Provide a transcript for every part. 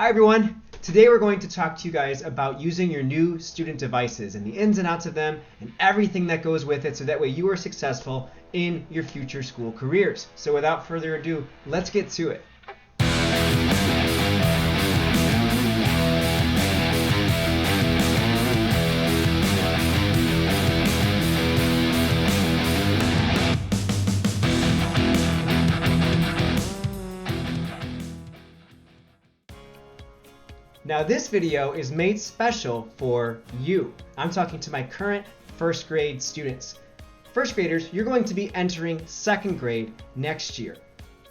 Hi everyone! Today we're going to talk to you guys about using your new student devices and the ins and outs of them and everything that goes with it so that way you are successful in your future school careers. So without further ado, let's get to it. Now this video is made special for you. I'm talking to my current first grade students. First graders, you're going to be entering second grade next year.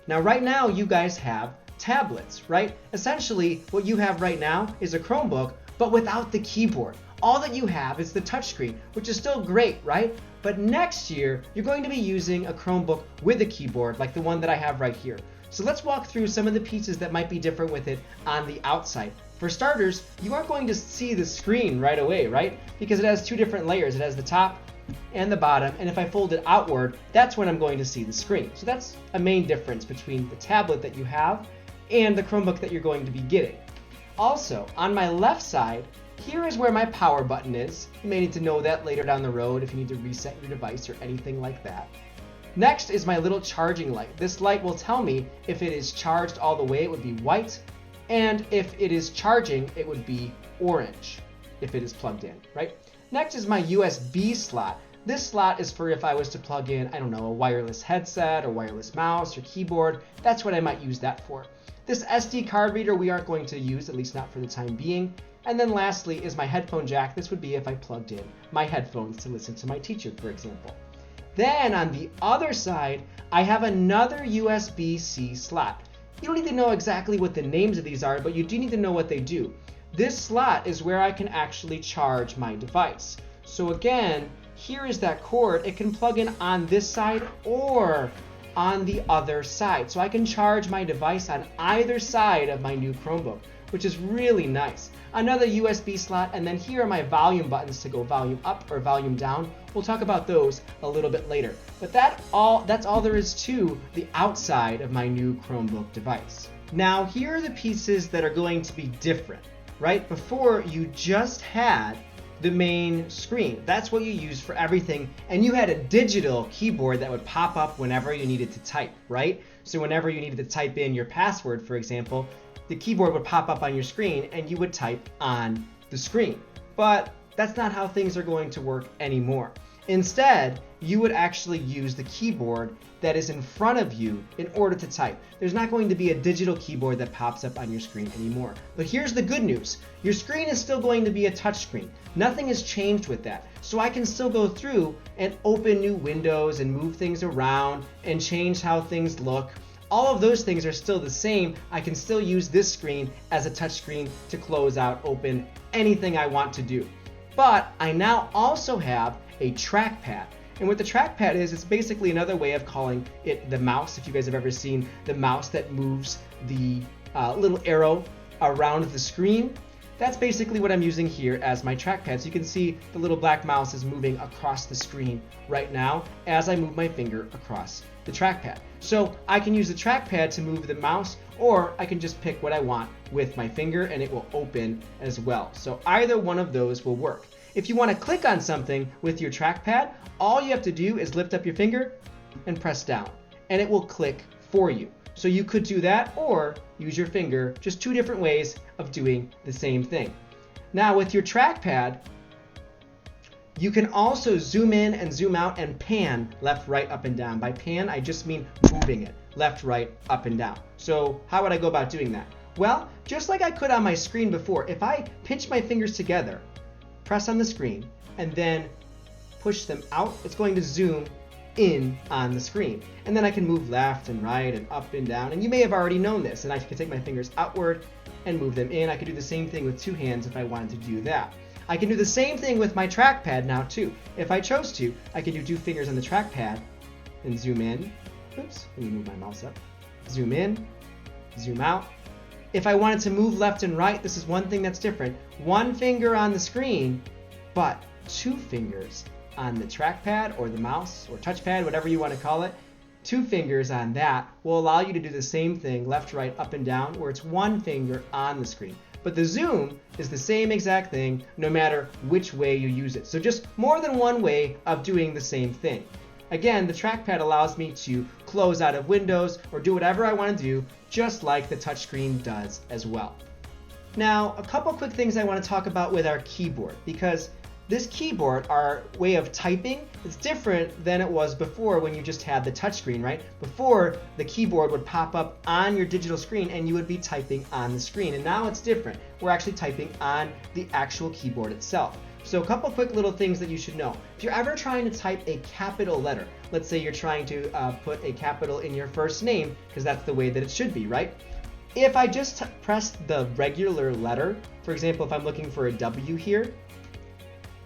Now right now you guys have tablets, right? Essentially what you have right now is a Chromebook, but without the keyboard. All that you have is the touchscreen, which is still great, right? But next year you're going to be using a Chromebook with a keyboard like the one that I have right here. So let's walk through some of the pieces that might be different with it on the outside. For starters, you aren't going to see the screen right away, right? Because it has two different layers. It has the top and the bottom, and if I fold it outward, that's when I'm going to see the screen. So that's a main difference between the tablet that you have and the Chromebook that you're going to be getting. Also, on my left side, here is where my power button is. You may need to know that later down the road if you need to reset your device or anything like that. Next is my little charging light. This light will tell me if it is charged all the way, it would be white. And if it is charging, it would be orange if it is plugged in, right? Next is my USB slot. This slot is for if I was to plug in, I don't know, a wireless headset or wireless mouse or keyboard. That's what I might use that for. This SD card reader we aren't going to use, at least not for the time being. And then lastly is my headphone jack. This would be if I plugged in my headphones to listen to my teacher, for example. Then on the other side, I have another USB-C slot. You don't need to know exactly what the names of these are, but you do need to know what they do. This slot is where I can actually charge my device. So again, here is that cord. It can plug in on this side or on the other side. So I can charge my device on either side of my new Chromebook, which is really nice. Another USB slot, and then here are my volume buttons to go volume up or volume down. We'll talk about those a little bit later. But that's all there is to the outside of my new Chromebook device. Now here are the pieces that are going to be different, right? Before you just had the main screen. That's what you used for everything, and you had a digital keyboard that would pop up whenever you needed to type, right? So whenever you needed to type in your password, for example, the keyboard would pop up on your screen and you would type on the screen. But that's not how things are going to work anymore. Instead, you would actually use the keyboard that is in front of you in order to type. There's not going to be a digital keyboard that pops up on your screen anymore. But here's the good news. Your screen is still going to be a touch screen. Nothing has changed with that. So I can still go through and open new windows and move things around and change how things look. All of those things are still the same. I can still use this screen as a touch screen to close out, open anything I want to do. But I now also have a trackpad. And what the trackpad is, it's basically another way of calling it the mouse. If you guys have ever seen the mouse that moves the little arrow around the screen, that's basically what I'm using here as my trackpad. So you can see the little black mouse is moving across the screen right now as I move my finger across the trackpad. So I can use the trackpad to move the mouse, or I can just pick what I want with my finger and it will open as well. So either one of those will work. If you want to click on something with your trackpad, all you have to do is lift up your finger and press down, and it will click for you. So you could do that or use your finger, just two different ways of doing the same thing. Now with your trackpad, you can also zoom in and zoom out and pan left, right, up, and down. By pan, I just mean moving it left, right, up, and down. So how would I go about doing that? Well, just like I could on my screen before, if I pinch my fingers together, press on the screen, and then push them out, it's going to zoom in on the screen. And then I can move left and right and up and down. And you may have already known this. And I can take my fingers outward and move them in. I could do the same thing with two hands if I wanted to do that. I can do the same thing with my trackpad now too. If I chose to, I could do two fingers on the trackpad and zoom in. Oops, let me move my mouse up. Zoom in, zoom out. If I wanted to move left and right, this is one thing that's different. One finger on the screen, but two fingers on the trackpad or the mouse or touchpad, whatever you want to call it. 2 fingers on that will allow you to do the same thing, left, right, up and down, where it's 1 finger on the screen. But the zoom is the same exact thing no matter which way you use it. So just more than one way of doing the same thing. Again, the trackpad allows me to close out of windows or do whatever I want to do, just like the touchscreen does as well. Now, a couple quick things I want to talk about with our keyboard, because this keyboard, our way of typing, is different than it was before when you just had the touchscreen, right? Before, the keyboard would pop up on your digital screen and you would be typing on the screen. And now it's different. We're actually typing on the actual keyboard itself. So a couple quick little things that you should know. If you're ever trying to type a capital letter, let's say you're trying to put a capital in your first name, because that's the way that it should be, right? If I just press the regular letter, for example, if I'm looking for a W here,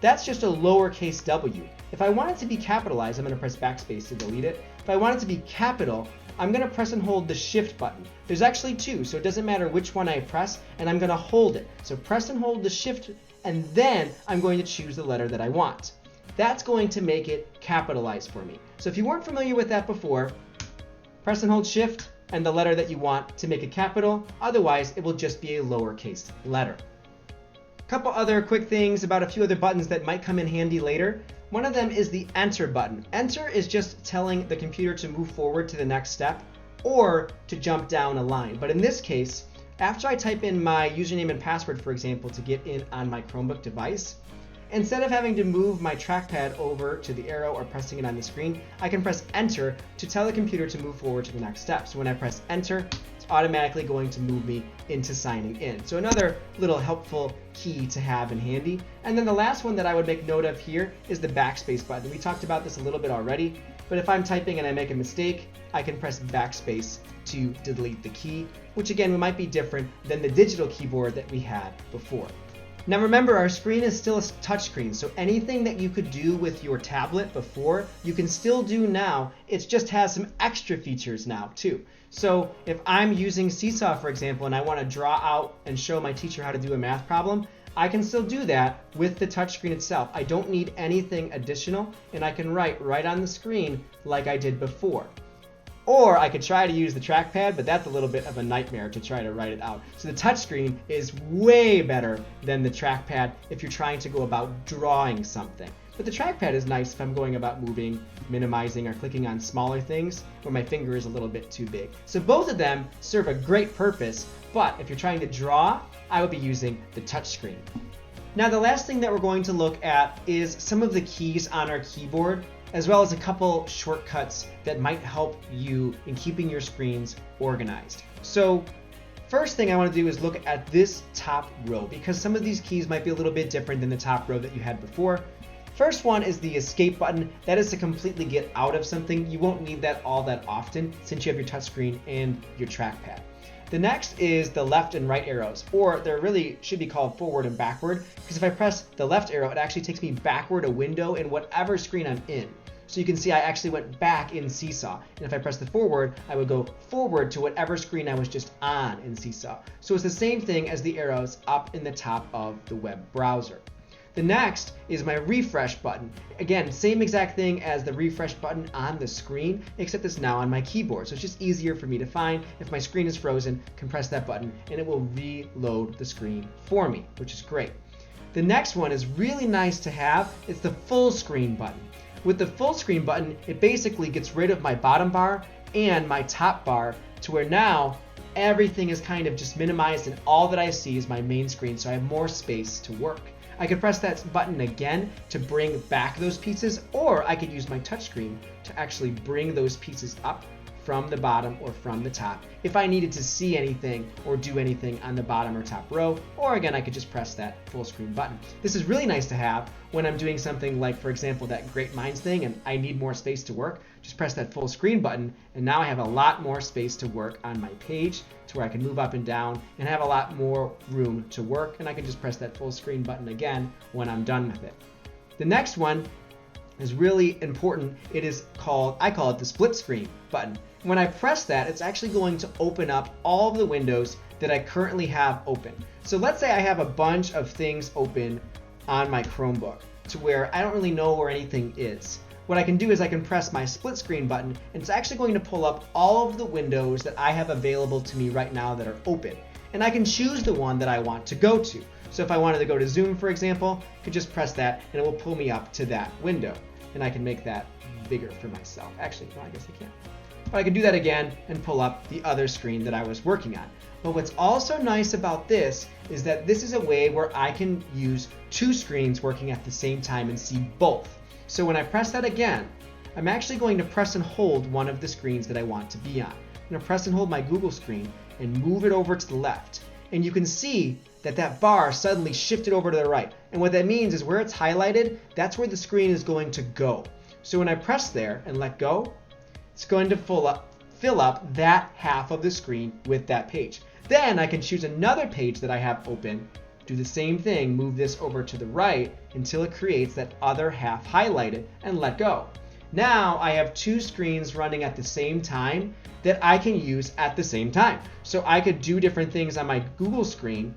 that's just a lowercase w. If I want it to be capitalized, I'm going to press backspace to delete it. If I want it to be capital, I'm going to press and hold the shift button. There's actually 2, so it doesn't matter which one I press, and I'm going to hold it. So press and hold the shift, and then I'm going to choose the letter that I want. That's going to make it capitalized for me. So if you weren't familiar with that before, press and hold shift and the letter that you want to make it capital. Otherwise, it will just be a lowercase letter. Couple other quick things about a few other buttons that might come in handy later. One of them is the enter button. Enter is just telling the computer to move forward to the next step or to jump down a line. But in this case, after I type in my username and password, for example, to get in on my Chromebook device, instead of having to move my trackpad over to the arrow or pressing it on the screen, I can press enter to tell the computer to move forward to the next step. So when I press enter, it's automatically going to move me into signing in. So another little helpful key to have in handy. And then the last one that I would make note of here is the backspace button. We talked about this a little bit already, but if I'm typing and I make a mistake, I can press backspace to delete the key, which again might be different than the digital keyboard that we had before. Now remember, our screen is still a touchscreen, so anything that you could do with your tablet before, you can still do now. It just has some extra features now too. So if I'm using Seesaw, for example, and I want to draw out and show my teacher how to do a math problem, I can still do that with the touchscreen itself. I don't need anything additional, and I can write right on the screen like I did before. Or I could try to use the trackpad, but that's a little bit of a nightmare to try to write it out. So the touchscreen is way better than the trackpad if you're trying to go about drawing something. But the trackpad is nice if I'm going about moving, minimizing, or clicking on smaller things where my finger is a little bit too big. So both of them serve a great purpose, but if you're trying to draw, I would be using the touchscreen. Now the last thing that we're going to look at is some of the keys on our keyboard, as well as a couple shortcuts that might help you in keeping your screens organized. So first thing I want to do is look at this top row, because some of these keys might be a little bit different than the top row that you had before. First one is the escape button. That is to completely get out of something. You won't need that all that often since you have your touchscreen and your trackpad. The next is the left and right arrows, or they really should be called forward and backward, because if I press the left arrow, it actually takes me backward a window in whatever screen I'm in. So you can see I actually went back in Seesaw. And if I press the forward, I would go forward to whatever screen I was just on in Seesaw. So it's the same thing as the arrows up in the top of the web browser. The next is my refresh button. Again, same exact thing as the refresh button on the screen, except it's now on my keyboard. So it's just easier for me to find. If my screen is frozen, I can press that button and it will reload the screen for me, which is great. The next one is really nice to have. It's the full screen button. With the full screen button, it basically gets rid of my bottom bar and my top bar to where now everything is kind of just minimized and all that I see is my main screen, so I have more space to work. I could press that button again to bring back those pieces, or I could use my touchscreen to actually bring those pieces up from the bottom or from the top if I needed to see anything or do anything on the bottom or top row, or again I could just press that full screen button. This is really nice to have when I'm doing something like, for example, that Great Minds thing and I need more space to work. Just press that full screen button and now I have a lot more space to work on my page to where I can move up and down and have a lot more room to work, and I can just press that full screen button again when I'm done with it. The next one is really important. It is called, I call it the split screen button. When I press that, it's actually going to open up all of the windows that I currently have open. So let's say I have a bunch of things open on my Chromebook to where I don't really know where anything is. what I can do is I can press my split screen button, and it's actually going to pull up all of the windows that I have available to me right now that are open. And I can choose the one that I want to go to. So if I wanted to go to Zoom, for example, I could just press that and it will pull me up to that window. And I can make that bigger for myself. Actually, no, I guess I can't. But I can do that again and pull up the other screen that I was working on. But what's also nice about this is that this is a way where I can use two screens working at the same time and see both. So when I press that again, I'm actually going to press and hold one of the screens that I want to be on. I'm going to press and hold my Google screen and move it over to the left. And you can see that that bar suddenly shifted over to the right. And what that means is where it's highlighted, that's where the screen is going to go. So when I press there and let go, it's going to fill up that half of the screen with that page. Then I can choose another page that I have open, do the same thing, move this over to the right until it creates that other half highlighted and let go. Now I have two screens running at the same time that I can use at the same time. So I could do different things on my Google screen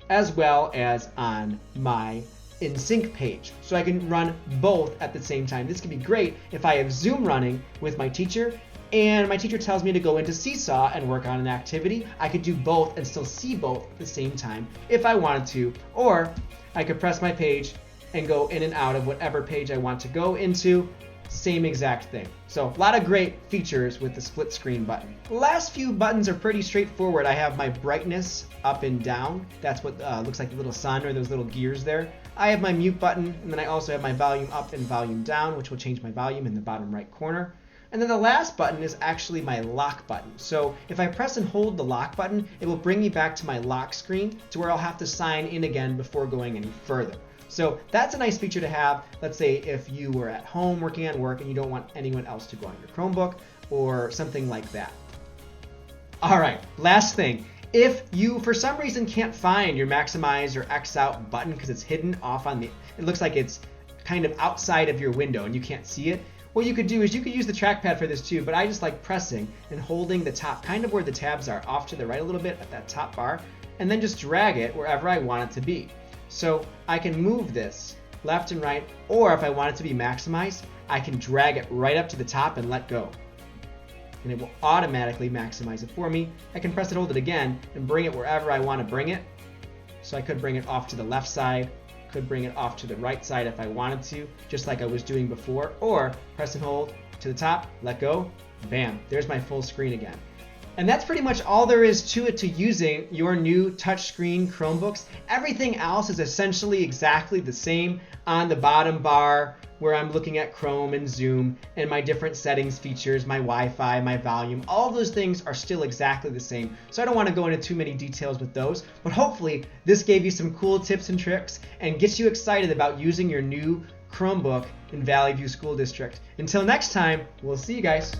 as well as on my in-sync page. So I can run both at the same time. This could be great if I have Zoom running with my teacher and my teacher tells me to go into Seesaw and work on an activity. I could do both and still see both at the same time if I wanted to. Or I could press my page and go in and out of whatever page I want to go into. Same exact thing. So a lot of great features with the split screen button. The last few buttons are pretty straightforward. I have my brightness up and down. That's what looks like the little sun or those little gears there. I have my mute button, and then I also have my volume up and volume down, which will change my volume in the bottom right corner. And then the last button is actually my lock button. So if I press and hold the lock button, it will bring me back to my lock screen to where I'll have to sign in again before going any further. So that's a nice feature to have. Let's say if you were at home working on work and you don't want anyone else to go on your Chromebook or something like that. All right, last thing. If you, for some reason, can't find your maximize or X out button because it's hidden off on it looks like it's kind of outside of your window and you can't see it, what you could do is you could use the trackpad for this too, but I just like pressing and holding the top, kind of where the tabs are, off to the right a little bit at that top bar, and then just drag it wherever I want it to be. So I can move this left and right, or if I want it to be maximized, I can drag it right up to the top and let go. And it will automatically maximize it for me. I can press and hold it again and bring it wherever I want to bring it. So I could bring it off to the left side, could bring it off to the right side if I wanted to, just like I was doing before, or press and hold to the top, let go, bam, there's my full screen again. And that's pretty much all there is to it to using your new touchscreen Chromebooks. Everything else is essentially exactly the same on the bottom bar where I'm looking at Chrome and Zoom and my different settings features, my Wi-Fi, my volume, all those things are still exactly the same. So I don't want to go into too many details with those, but hopefully this gave you some cool tips and tricks and gets you excited about using your new Chromebook in Valley View School District. Until next time, we'll see you guys.